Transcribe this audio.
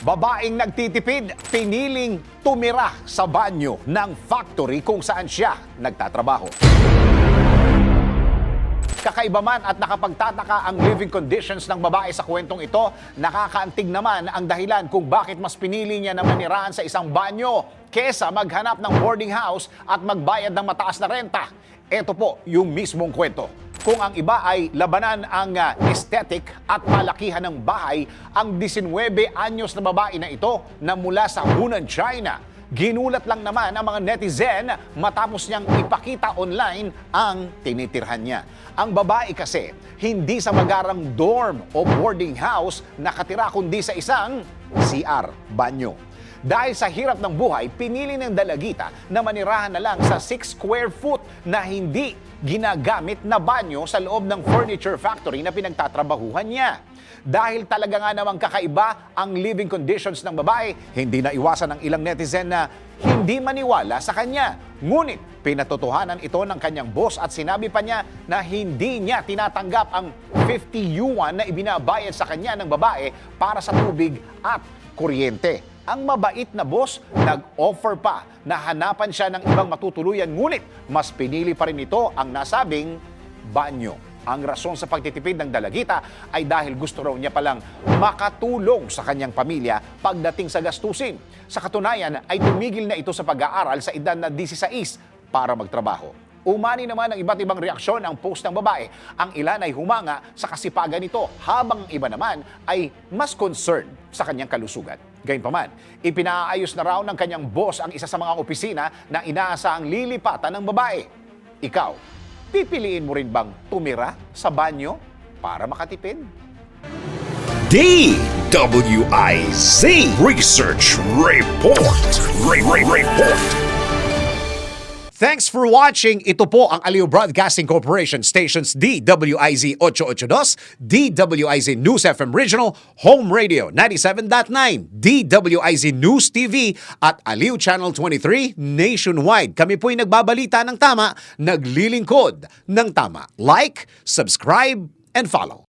Babaeng nagtitipid, piniling tumira sa banyo ng factory kung saan siya nagtatrabaho. Kakaiba man at nakapagtataka ang living conditions ng babae sa kwentong ito, nakakaantig naman ang dahilan kung bakit mas pinili niya na manirahan sa isang banyo kesa maghanap ng boarding house at magbayad ng mataas na renta. Ito po yung mismong kwento. Kung ang iba ay labanan ang aesthetic at palakihan ng bahay, ang 19 anyos na babae na ito na mula sa Hunan, China, ginulat lang naman ang mga netizen matapos niyang ipakita online ang tinitirhan niya. Ang babae kasi, hindi sa magarang dorm o boarding house nakatira kundi sa isang CR, banyo. Dahil sa hirap ng buhay, pinili ng dalagita na manirahan na lang sa 6 square foot na hindi ginagamit na banyo sa loob ng furniture factory na pinagtatrabahuhan niya. Dahil talaga nga namang kakaiba ang living conditions ng babae, hindi na iwasan ng ilang netizen na hindi maniwala sa kanya. Ngunit pinatotohanan ito ng kanyang boss at sinabi pa niya na hindi niya tinatanggap ang 50 yuan na ibinabayad sa kanya ng babae para sa tubig at kuryente. Ang mabait na boss, nag-offer pa na hanapan siya ng ibang matutuluyan, ngunit mas pinili pa rin ito ang nasabing banyo. Ang rason sa pagtitipid ng dalagita ay dahil gusto raw niya palang makatulong sa kanyang pamilya pagdating sa gastusin. Sa katunayan ay tumigil na ito sa pag-aaral sa edad na 16 para magtrabaho. Umani naman ng iba't ibang reaksyon ang post ng babae. Ang ilan ay humanga sa kasipagan nito, habang ang iba naman ay mas concerned sa kanyang kalusugan. Gayunpaman, ipinaayos na raw ng kanyang boss ang isa sa mga opisina na inaasahang lilipatan ng babae. Ikaw, pipiliin mo rin bang tumira sa banyo para makatipid? DWIZ Research Report. Report. Thanks for watching. Ito po ang Aliw Broadcasting Corporation stations DWIZ 882, DWIZ News FM Regional, Home Radio 97.9, DWIZ News TV at Aliw Channel 23 nationwide. Kami po'y nagbabalita ng tama, naglilingkod ng tama. Like, subscribe, and follow.